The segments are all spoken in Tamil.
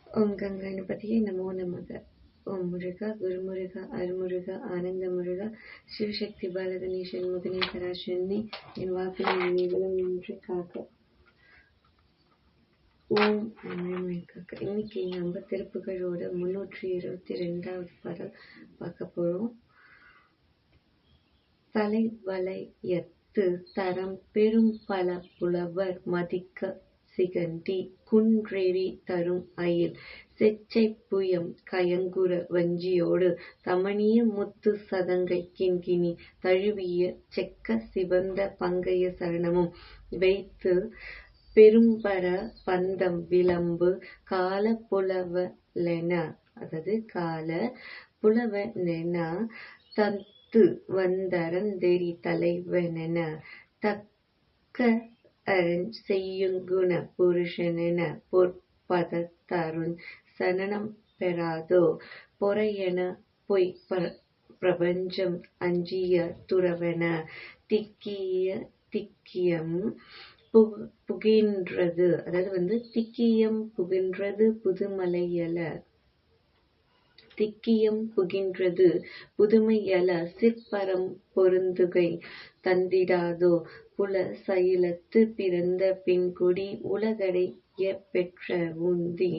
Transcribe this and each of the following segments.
ஓம் கங்காணபதியே நமோ நமக. ஓம் முருகா குருமுருகா அருமுருகா ஆனந்த முருகா சிவசக்தி பாலகணேசன் முகனே பராசன்னே என் வாக்கினை நினைவுகளும் நின்று காக்க. ஓம் அமிழ்மொழி காக்க. இன்னைக்கு நம்ம திருப்புகளோட 322வது பாடல் பார்க்க போறோம். தலைவளையத்து தரம் பெரும் பல புலவர் மதிக்க சிகண்டி குன்றெறி தரும் அயில் செச்சைப் புயம் கயங்குற வஞ்சியோடு தமனிய முத்து சதங்கை கிண்கிணி தழுவிய செக்க சிவந்த பங்கய சரணமும் வைத்து பெரும்பர பந்தம் விளம்பு கால புலவலென, அதாவது கால புலவனென தத்து வந்தரந்தெரி தலைவனென தக்க அரண் செய்யுங்குண புருஷனென பொற்பதத்தருண் சரணம் பெறாதோ பொறையென பொய் பிரபஞ்சம் அஞ்சிய துறவென திக்கியம் புகின்றது. அதாவது திக்கியம் புகின்றது புதுமலையல, திக்கியம் புகின்றது புதுமையல சிற்பரம் பொருந்துகை தந்திடாதோ புல சயிலத்து பிறந்த பின்குடி உலகடைய பெற்ற உந்தி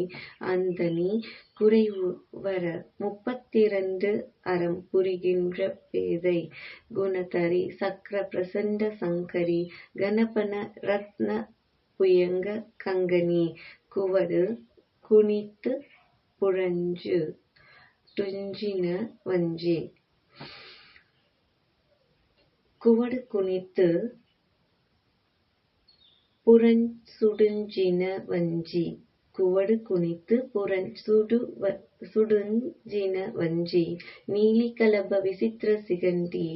அந்தனி குறைவர 32 அறம் புரிகின்ற பேதை குணதரி சக்கர பிரசண்ட சங்கரி கணபன ரத்ன புயங்க கங்கனி குவடு குனித்து புழஞ்சு துஞ்சின வஞ்சி. குவடு குனித்து புறஞ்சுடுஞ்சின வஞ்சி, குவடு குனித்து புறஞ்சுடுஞ்சின வஞ்சி நீலி கலப விசித்திர சிகண்டி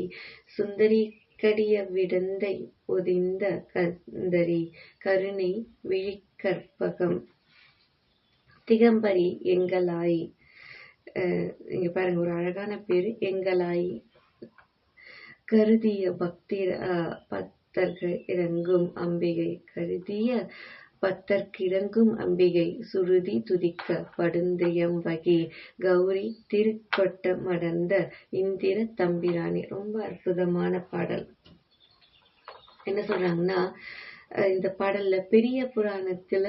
சுந்தரி கடிய விடந்தை ஒதிந்த கந்தரி கருணை விழிக்கற்பகம் திகம்பரி எங்களாய். இங்க பாருங்க, ஒரு அழகான பேரு எங்களாய். கருதிய பக்தர்கள் இறங்கும் அம்பிகை, கருதிய பக்தர்க்கிறங்கும் அம்பிகை சுருதி துதிக்க படுந்தியம்பகி கௌரி திருக்கொட்ட மடர்ந்த இந்திர தம்பிராணி. ரொம்ப அற்புதமான பாடல். என்ன சொல்றாங்கன்னா, இந்த பாடல்ல பெரிய புராணத்துல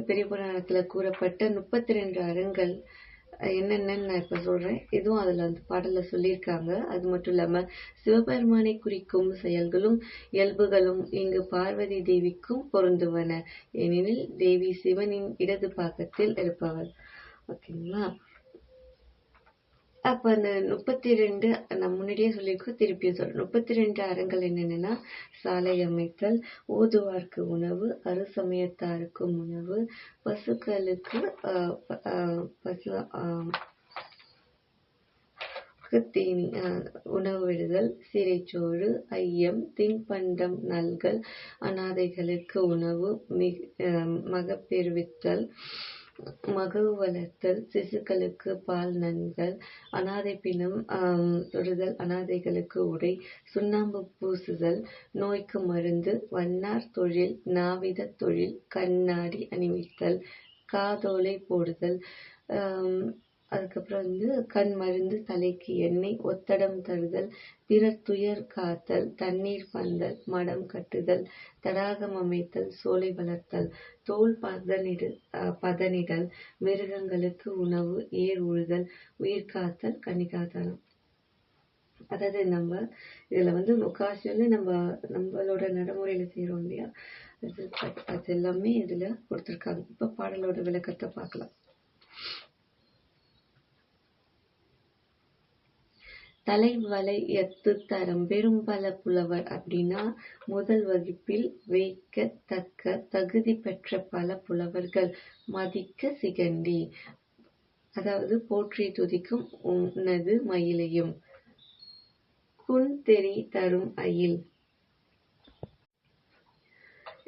பெரிய புராணத்துல கூறப்பட்ட 32 அறங்கள் என்னென்னு நான் இப்ப சொல்றேன். இதுவும் அதுல அந்த பாடல்ல சொல்லியிருக்காங்க. அது மட்டும் இல்லாம சிவபெருமானை குறிக்கும் செயல்களும் இயல்புகளும் இங்கு பார்வதி தேவிக்கும் பொருந்துவன. ஏனெனில் தேவி சிவனின் இடது பாகத்தில் இருப்பவர். ஓகேங்களா? அப்ப அந்த 32 நான் முன்னாடியே சொல்லியிருக்கோம், திருப்பியும் சொல்றேன். 32 அறங்கள் என்னென்னா, சாலை அமைத்தல், ஓதுவார்க்கு உணவு, அருசமயத்தாருக்கு உணவு, பசுக்களுக்கு தீனி உணவு விடுதல், சிறைச்சோறு, ஐயம் தின்பண்டம் நல்கல், அனாதைகளுக்கு உணவு, மகப்பெருவித்தல், மகவு வளர்த்தல், சிசுக்களுக்கு பால் நன்கல், அனாதை பிணம் தொடுதல், அனாதைகளுக்கு உடை, சுண்ணாம்பு பூசுதல், நோய்க்கு மருந்து, வண்ணார் தொழில், நாவித தொழில், கண்ணாடி அணிவித்தல், காதோலை போடுதல், அதுக்கப்புறம் கண் மருந்து, தலைக்கு எண்ணெய், ஒத்தடம் தருதல், பிறர் துயர் காத்தல், தண்ணீர் பந்தல், மடம் கட்டுதல், தடாகம் அமைத்தல், சோலை வளர்த்தல், தோல் பதனிடல், மிருகங்களுக்கு உணவு, ஏர் உழுதல், உயிர் காத்தல், கன்னிகாதானம். அதாவது நம்ம இதுல முக்காசி நம்மளோட நடைமுறையில செய்யறோம் இல்லையா, அது எல்லாமே இதுல கொடுத்திருக்காங்க. இப்ப பாடலோட விளக்கத்தை பார்க்கலாம். தலைவளையத்து தரம் பெரும்பல புலவர் அப்படின்னா, முதல் வகுப்பில் வைக்கத்தக்க தகுதி பெற்ற பல புலவர்கள் மதிக்க சிகண்டி, அதாவது போற்றி துதிக்கும் உனது மயிலையும், குன்தெரி தரும் அயில்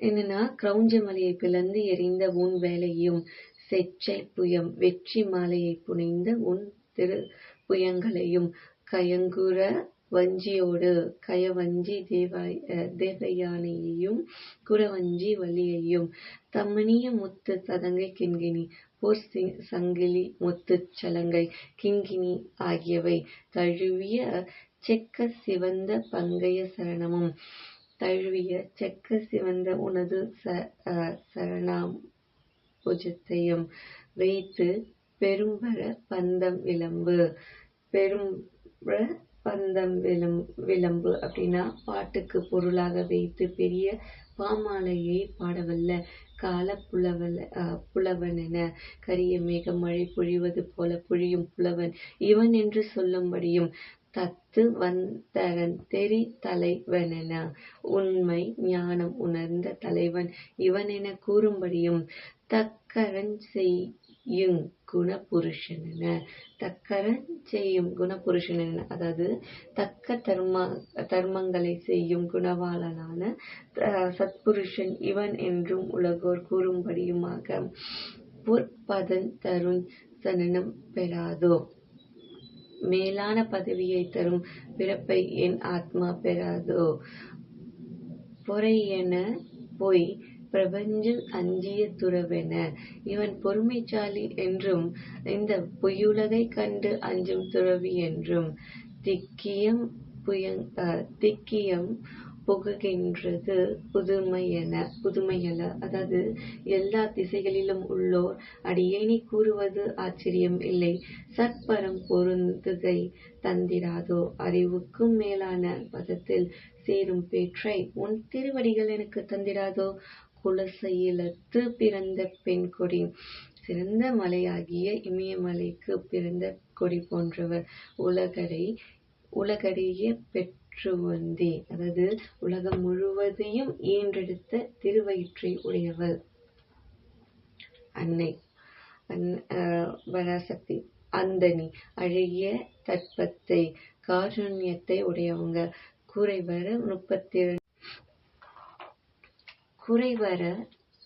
என்னன்னா, கிரௌஞ்ச மலையை பிளந்து எறிந்த உன் வேலையும், செச்சை புயம் வெற்றி மாலையை புனைந்த உன் திரு புயங்களையும், கயங்குற வஞ்சியோடு கயவஞ்சி தேவயானையையும், குறவஞ்சி வள்ளியையும், தம்மணிய முத்து சதங்கை கிண்கிணி போர் சங்கிலி முத்துச் சலங்கை கிண்கிணி ஆகியவை தழுவிய செக்க சிவந்த பங்கய சரணமும் தழுவிய செக்க சிவந்த உனது சரணாம்புஜத்தையும் வைத்து பெரும்பர பந்தம் விளம்பு. பெரும்பர பந்தம் விளம்பு அப்படின்னா பாட்டுக்கு பொருளாக வைத்து பெரிய பாமாலையை பாடவல்ல கால புலவனென கரிய மேகம் மழை பொழிவது போல பொழியும் புலவன் இவன் என்று சொல்லும்படியும் தத்து வந்தரன் தெரி தலைவனென உண்மை ஞானம் உணர்ந்த தலைவன் இவனென கூறும்படியும் தக்கரஞ் செய்யுங் குணபுருஷனென தக்கரஞ் செய்யும் குணபுருஷனென அதாவது தக்க தர்மங்களை செய்யும் குணவாளனான சத்புருஷன் இவன் என்றும் உலகோர் கூறும்படியுமாக பொற்பதன் தருஞ் சனனம் பெறாதோ. மேலான பதவியை தரும் பிறப்பை என் ஆத்மா பெறாதோ. பொறையென பொய் பிரபஞ்சம் அஞ்சிய துறவென இவன் பொறுமைசாலி என்றும் இந்த பொய்யுலகை கண்டு அஞ்சும் துறவி என்றும் திக்கியம் புகுகின்றது புதுமையல்ல. அதாவது எல்லா திசைகளிலும் உள்ளோர் அடியேனை கூறுவது ஆச்சரியம் இல்லை. சற்பரம் பொருந்துகை தந்திராதோ. அறிவுக்கும் மேலான பதத்தில் சேரும் பேற்றை உன் திருவடிகள் எனக்கு தந்திராதோ. குலசைலத்து பிறந்த பெண் கொடி சிறந்த மலையாகிய இமயமலைக்கு பிறந்த கொடி போன்றவர் உலகடைய பெற்றுவந்தே. அதாவது உலகம் முழுவதையும் ஈன்றெடுத்த திருவயிற்றை உடையவள் அன்னை பராசக்தி. அந்தனி அழகிய தட்பத்தை காருண்யத்தை உடையவங்க. குறைவர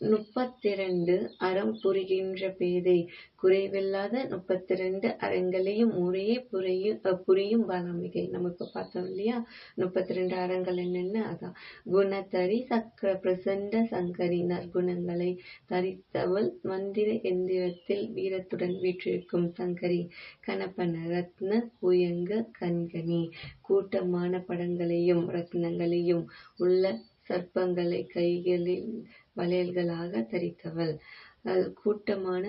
32 அறம் புரிகின்ற பேதை. குறைவில்லாத 32 அறங்களையும் முறையே புரியும் பாலாம்பிகை. நம்ம இப்ப பார்த்தோம் இல்லையா 32 அறங்கள் என்னென்ன. அதான் குணத்தரி சக்கர பிரசண்ட சங்கரி. நற்குணங்களை தரித்தவள் மந்திர எந்திரத்தில் வீரத்துடன் வீற்றிருக்கும் சங்கரி. கணப்பன ரத்ன புயங்க கண்கணி. கூட்டமான படங்களையும் ரத்னங்களையும் உள்ள சர்ப்பங்களை கைகளில் வளையல்களாக தரித்தவள். கூட்டமான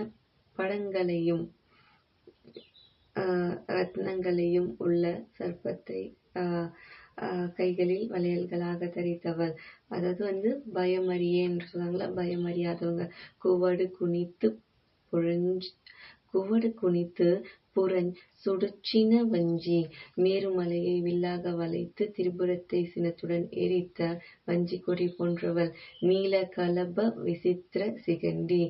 படங்களையும் ரத்னங்களையும் உள்ள சர்ப்பத்தை கைகளில் வளையல்களாக தரித்தவள். அதாவது பயமறியேன்னு சொல்லுவாங்களா, பயமறியாதவங்க. குவடு குனித்து புறஞ் சுடுச்சின வஞ்சி. மேருமலையை வில்லாக வளைத்து திரிபுரத்தை சினத்துடன் எரித்த வஞ்சி கொடி போன்றவள். நீல கலப விசித்திர சிகண்டி.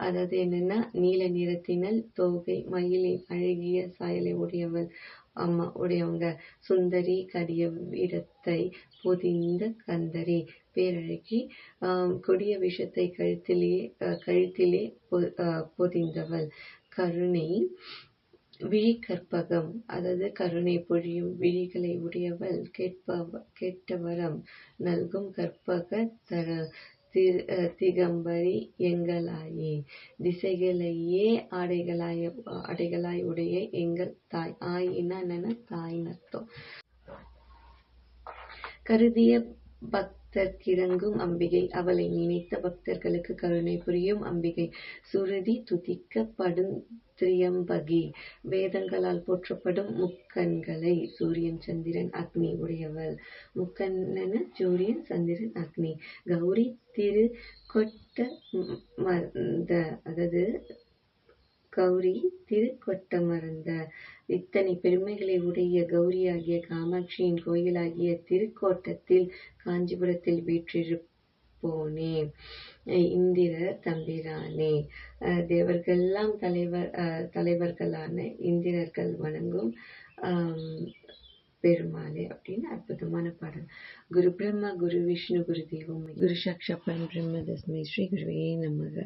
அதாவது என்னன்னா நீல நிறத்தினல் தோகை மயிலின் அழகிய சாயலை உடையவங்க. சுந்தரி கடிய வீரத்தை பொதிந்த கந்தரி. பேரழகி. கொடிய விஷத்தை கழுத்திலே பொதிந்தவள். கருணை விழிகற்பகம். அதாவது கருணை பொழியும் விழிகளை உடையவள். கேட்டவரம் நல்கும் கற்பக திகம்பரி எங்களாயே. திசைகளையே ஆடைகளாய் உடைய எங்கள் தாய். ஆயினா என்னன்னா தாய்னு அர்த்தம். கருதிய பக்தர்க்கிறங்கும் அம்பிகை. அவளை நினைத்த பக்தர்களுக்கு கருணை புரியும் அம்பிகை. சுருதி துதிக்கப்படும் திரியம்பகி. வேதங்களால் போற்றப்படும் முக்கண்களை சூரியன் சந்திரன் அக்னி உடையவள். முக்கண்ணன சூரியன் சந்திரன் அக்னி. கௌரி அதாவது கௌரி திருக்கொட்டமர்ந்த. இத்தனை பெருமைகளை உடைய கௌரியாகிய காமாட்சியின் கோயிலாகிய திருக்கோட்டத்தில் காஞ்சிபுரத்தில் வீற்றிருப்போனே. இந்திர தம்பிரானே. தேவர்களெல்லாம் தலைவர்களான இந்திரர்கள் வணங்கும் பெருமாளே அப்படின்னு அற்புதமான பாடல். குரு பிரம்மா குரு விஷ்ணு குரு தேவோ குரு சாக்ஷாத் பரபிரம்ம தஸ்மை ஸ்ரீ குருவே நமக.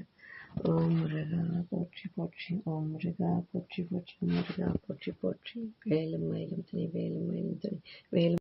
ஓம் முருகா போற்றி போற்றி. ஓம் முருகா போற்றி போற்றி. முருகா போற்றி போற்றி. வேலும் மயிலும் துணை வேலும் மயிலும் துணை வேலும்